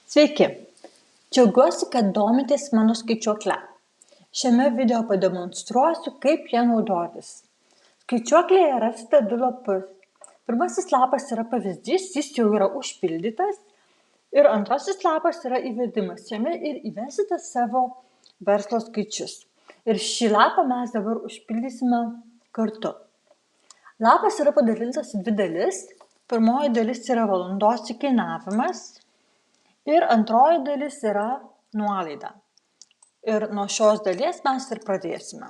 Sveiki! Džiaugiuosi, kad domitės mano skaičiuokle. Šiame video pademonstruosiu, kaip ją naudotis. Skaičiuoklėje rasite 2 lapus. Pirmasis lapas yra pavyzdys, jis jau yra užpildytas. Ir antrasis lapas yra įvedimas. Jame ir įvesite savo verslo skaičius. Ir šį lapą mes dabar užpildysime kartu. Lapas yra padalintas į 2 dalis. Pirmoji dalis yra valandos įkainavimas. Ir antroji dalis yra nuolaida. Ir nuo šios dalies mes ir pradėsime.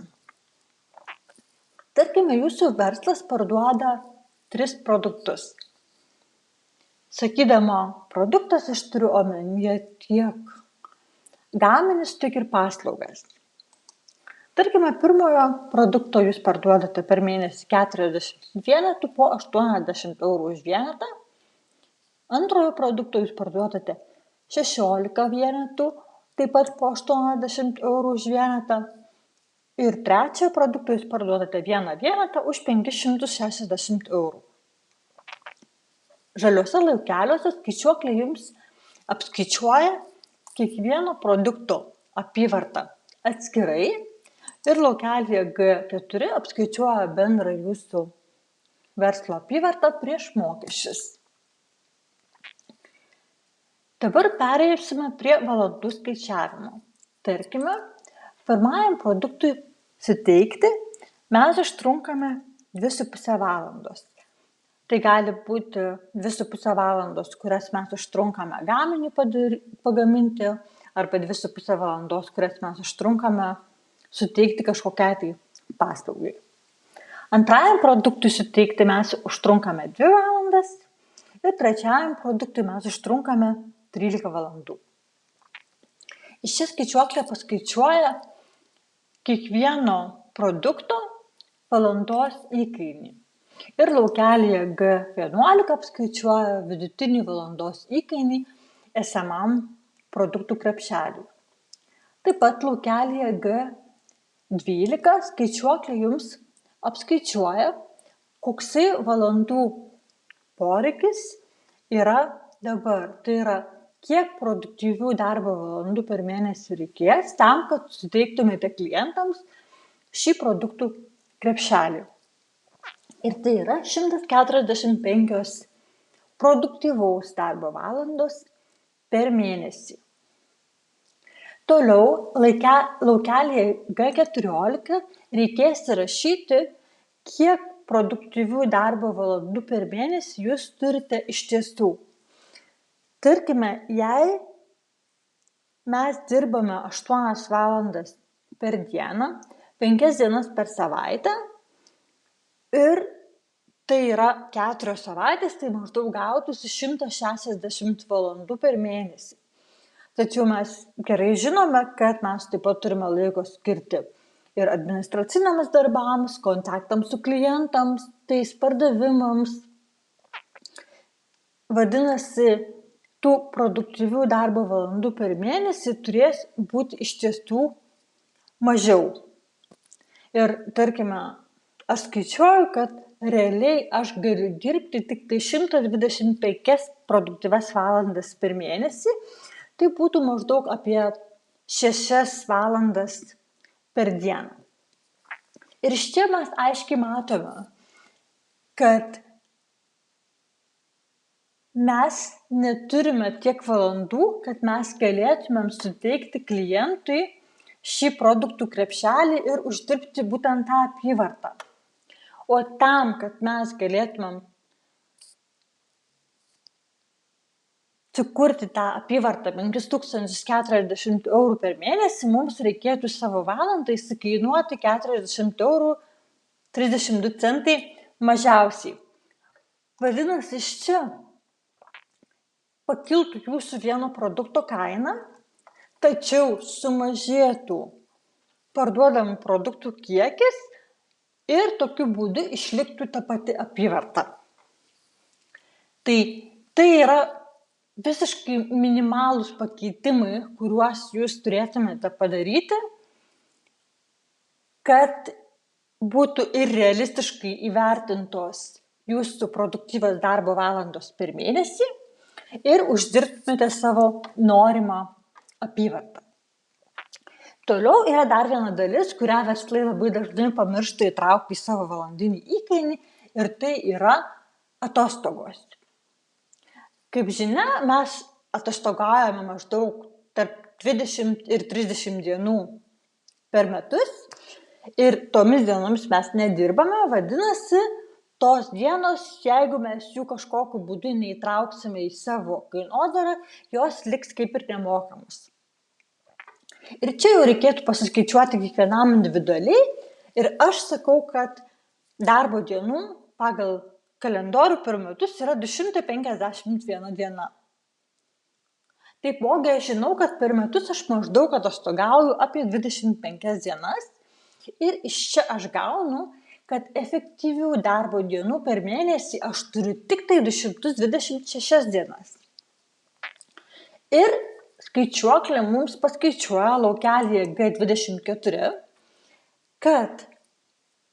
Tarkime, jūsų verslas parduoda 3 produktus. Sakydama produktas, aš turiu omenyje tiek gaminius, tiek ir paslaugas. Tarkime, pirmojo produkto jūs parduodate per mėnesį 40 vienetų po 80 eurų už vienetą. Antrojo produkto jūs parduodate 16 vienetų, taip pat po 80 eurų už vienetą. Ir trečiojo produkto jūs parduodate 1 vienetą už 560 eurų. Žaliuose laukeliuose skaičiuoklė jums apskaičiuoja kiekvieno produkto apyvartą atskirai ir laukelyje G4 apskaičiuoja bendrą jūsų verslo apyvartą prieš mokesčius. Dabar pereisime prie valandų skaičiavimo. Tarkime, pirmajam produktui suteikti mes užtrunkame 2,5 valandos. Tai gali būti 2,5 valandos, kurias mes užtrunkame gaminį pagaminti, arba 2,5 valandos, kurias mes užtrunkame suteikti kažkokiai tai paslaugai. Antrajam produktui suteikti mes užtrunkame 2 valandas ir trečiajam produktui mes užtrunkame 13 valandų. Ši skaičiuoklė paskaičiuoja kiekvieno produkto valandos įkainį. Ir laukelyje G11 apskaičiuoja vidutinį valandos įkainį esamam produktų krepšeliui. Taip pat laukelyje G12 skaičiuoklė jums apskaičiuoja, koksai valandų poreikis yra dabar. Tai yra, kiek produktyvių darbo valandų per mėnesį reikės tam, kad suteiktumėte klientams šį produktų krepšelį. Ir tai yra 145 produktyvaus darbo valandos per mėnesį. Toliau laukelyje G14 reikės įrašyti, kiek produktyvių darbo valandų per mėnesį jūs turite iš tiesų. Tarkime, jei mes dirbame 8 valandas per dieną, 5 dienas per savaitę ir tai yra 4 savaitės, tai maždaug gautųsi 160 valandų per mėnesį. Tačiau mes gerai žinome, kad mes taip pat turime laiko skirti ir administraciniams darbams, kontaktams su klientams, tais pardavimams. Vadinasi, tų produktyvių darbo valandų per mėnesį turės būti iš tiesų mažiau. Ir tarkime, aš skaičiuoju, kad realiai aš galiu dirbti tik tai 125 produktyvias valandas per mėnesį. Tai būtų maždaug apie 6 valandas per dieną. Ir iš čia mes aiškiai matome, kad mes neturime tiek valandų, kad mes galėtumėm suteikti klientui šį produktų krepšelį ir uždirbti būtent tą apyvartą. O tam, kad mes galėtumėm sukurti tą apyvartą 5040 eurų per mėnesį, mums reikėtų savo valandą įsikainuoti 40 eurų 32 centai mažiausiai. Vadinasi, iš čia pakiltų jūsų vieno produkto kaina, tačiau sumažėtų parduodamų produktų kiekis ir tokiu būdu išliktų ta pati apyvarta. Tai yra visiškai minimalūs pakeitimai, kuriuos jūs turėtumėte padaryti, kad būtų ir realistiškai įvertintos jūsų produktyvios darbo valandos per mėnesį. ir uždirbtumėte savo norimą apyvartą. Toliau yra dar viena dalis, kurią verslai labai dažnai pamiršta įtraukti į savo valandinį įkainį ir tai yra atostogos. Kaip žinia, mes atostogaujame maždaug tarp 20 ir 30 dienų per metus ir tomis dienomis mes nedirbame, vadinasi, tos dienos, jeigu mes jų kažkokiu būdu neįtrauksime į savo kainodarą, jos liks kaip ir nemokamos. Ir čia jau reikėtų pasiskaičiuoti kiekvienam individualiai ir aš sakau, kad darbo dienų pagal kalendorių per metus yra 251 diena. Taipogi aš žinau, kad per metus aš maždaug atostogauju apie 25 dienas ir iš čia aš gaunu, kad efektyvių darbo dienų per mėnesį aš turiu tik tai 226 dienas. Ir skaičiuoklė mums paskaičiuoja laukelyje G24, kad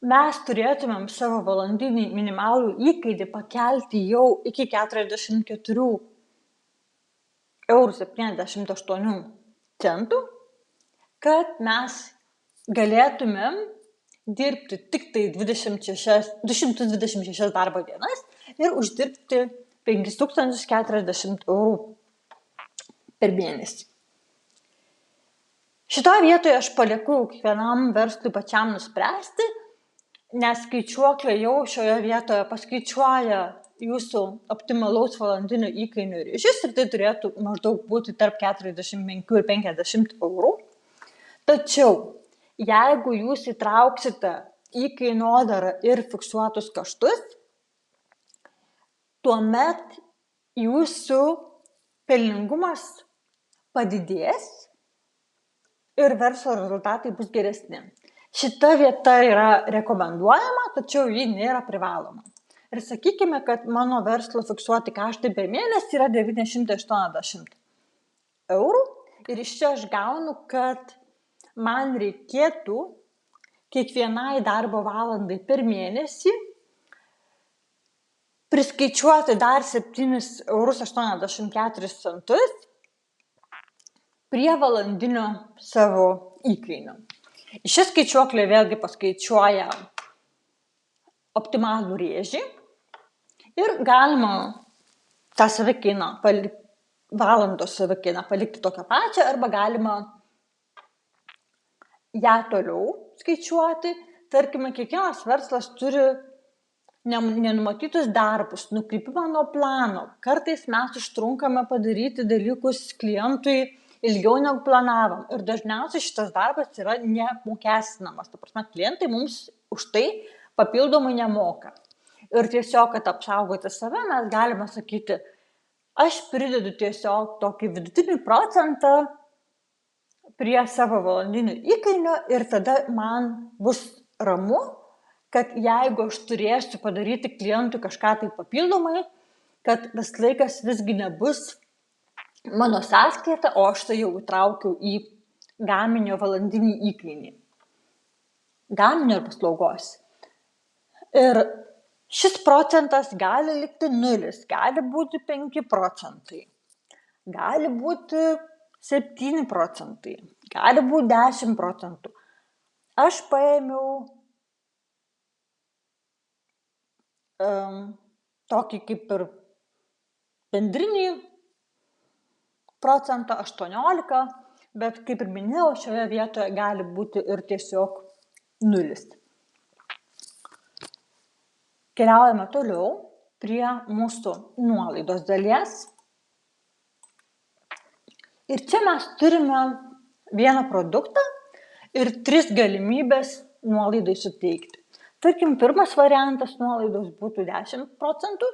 mes turėtumėm savo valandinį minimalų įkainį pakelti jau iki 44,78 €, kad mes galėtumėm dirbti tik tai 226 darbo dienas ir uždirbti 5040 € per mėnesį. Šitoje vietoje aš palieku kiekvienam verslui pačiam nuspręsti, nes skaičiuoklė jau šioje vietoje paskaičiuoja jūsų optimalaus valandinio įkainio rėžius ir tai turėtų maždaug būti tarp 45 ir 50 €. Tačiau, jeigu jūs įtrauksite į kainodarą ir fiksuotus kaštus, tuomet jūsų pelningumas padidės ir verslo rezultatai bus geresni. Šita vieta yra rekomenduojama, tačiau ji nėra privaloma. Ir sakykime, kad mano verslo fiksuoti kaštai per mėnesį yra 980 € ir iš čia aš gaunu, kad man reikėtų kiekvienai darbo valandai per mėnesį priskaičiuoti dar 7,84 € prie valandinio savo įkainio. Ši skaičiuoklė vėlgi paskaičiuoja optimalų rėžį ir galima tą savikainą, valandos savikainą palikti tokią pačią arba galima ją toliau skaičiuoti. Tarkime, kiekvienas verslas turi nenumatytus darbus, nukrypimą nuo plano. Kartais mes užtrunkame padaryti dalykus klientui ilgiau negu planavom ir dažniausiai šitas darbas yra neapmokestinamas. Ta prasme, klientai mums už tai papildomai nemoka. Ir tiesiog, kad apsaugoti save, mes galime sakyti, aš pridedu tiesiog tokį vidutinį procentą prie savo valandinio įkainio ir tada man bus ramu, kad jeigu aš turėsiu padaryti klientui kažką tai papildomai, kad tas laikas visgi nebus mano sąskaita, o aš tai jau įtraukiau į gaminio valandinį įkainį. Gaminio ir paslaugos. Ir šis procentas gali likti 0, gali būti 5 procentai, gali būti 7 procentai, gali būti 10 procentų. Aš paėmiau tokį kaip ir bendrinį procentą 18, bet kaip ir minėjau, šioje vietoje gali būti ir tiesiog 0. Keliaujame toliau prie mūsų nuolaidos dalies. Ir čia mes turime vieną produktą ir 3 galimybės nuolaidai suteikti. Tarkim, pirmas variantas nuolaidos būtų 10 procentų.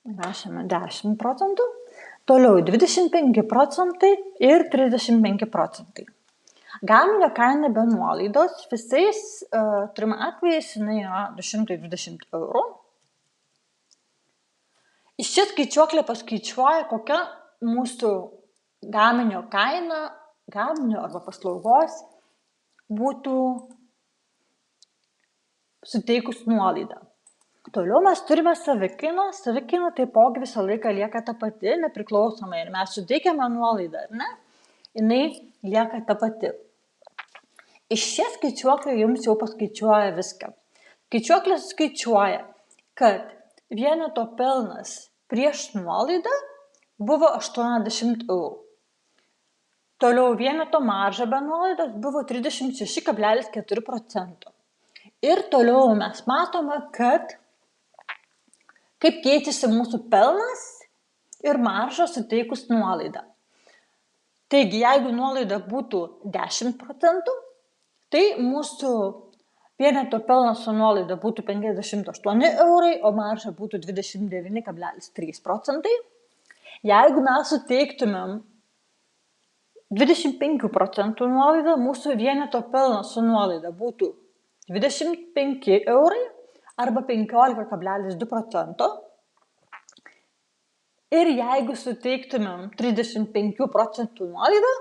Rašome 10 procentų. Toliau 25 procentai ir 35 procentai. Gaminio kaina be nuolaidos visais 3 atvejais jinai yra 220 €. Iš čia skaičiuoklė paskaičiuoja, kokia mūsų gaminio kaina, gaminio arba paslaugos būtų suteikus nuolaidą. Toliau mes turime savikainą. Savikaina taipogi visą laiką lieka ta pati, nepriklausomai. Ir mes suteikiame nuolaidą, ar ne? Jinai lieka ta pati. Iš čia skaičiuoklė jums jau paskaičiuoja viską. Skaičiuoklė skaičiuoja, kad vieneto pelnas prieš nuolaidą buvo 80 eurų. Toliau vieneto marža be nuolaidos buvo 36,4%. Ir toliau mes matome, kad kaip keičiasi mūsų pelnas ir marža suteikus nuolaidą. Taigi, jeigu nuolaida būtų 10%, tai mūsų vieneto pelnas su nuolaida būtų 58 eurai, o marža būtų 29,3%. Jeigu mes suteiktumėm 25% nuolaidą, mūsų vieneto pelnas su nuolaida būtų 25 eurai arba 15,2%. Ir jeigu suteiktumėm 35% nuolaidą,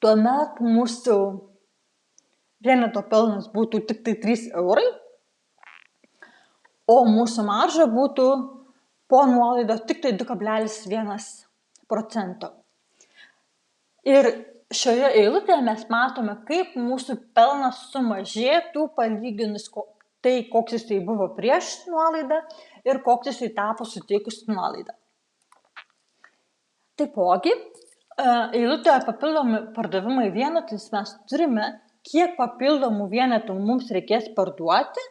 tuomet mūsų vieneto pelnas būtų tik tai 3 eurai, o mūsų marža būtų po nuolaidos tik tai 2,1%. Ir šioje eilutėje mes matome, kaip mūsų pelnas sumažėtų palyginus tai, koks jisai buvo prieš nuolaidą ir koks jisai tapo suteikus nuolaidą. Taipogi, eilutėje papildomi pardavimai vienetais mes turime, kiek papildomų vienetų mums reikės parduoti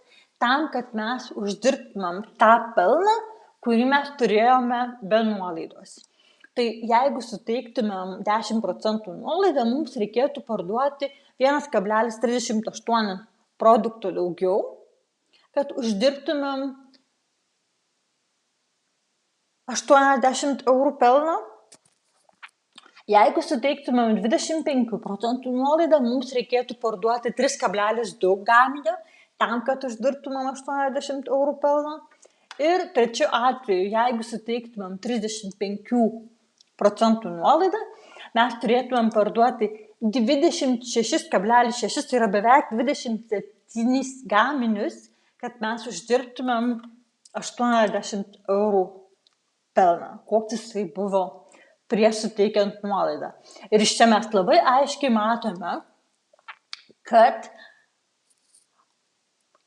tam, kad mes uždirbtumėm tą pelną, kurį mes turėjome be nuolaidos. Tai jeigu suteiktumėm 10% nuolaidą, mums reikėtų parduoti 1,38 produktų daugiau, kad uždirbtumėm 80 eurų pelną. Jeigu suteiktumėm 25% nuolaidą, mums reikėtų parduoti 3,2 gaminio, tam, kad uždirbtumėm 80 eurų pelną. Ir trečiu atveju, jeigu suteiktumėm 35% nuolaidą, mes turėtumėm parduoti 26,6, tai yra beveik 27 gaminius, kad mes uždirbtumėm 80 eurų pelną, koks jisai buvo prieš suteikiant nuolaidą. Ir iš čia mes labai aiškiai matome, kad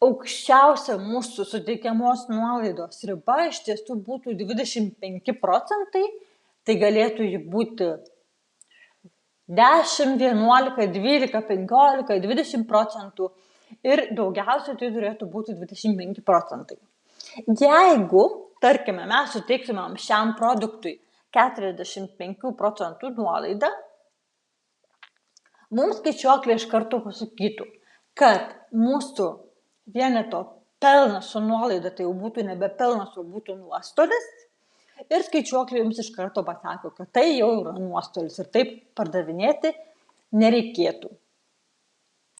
aukščiausia mūsų suteikiamos nuolaidos riba iš tiesų būtų 25%, tai galėtų ji būti 10, 11, 12, 15, 20% ir daugiausiai tai turėtų būti 25%. Jeigu, tarkime, mes suteiktumėm šiam produktui 45% nuolaidą, mums skaičiuoklė iš karto pasakytų, kad mūsų vieneto pelnas su nuolaida tai jau būtų nebe pelnas, o būtų nuostolis. Ir skaičiuoklė jums iš karto pasako, kad tai jau yra nuostolis ir taip pardavinėti nereikėtų.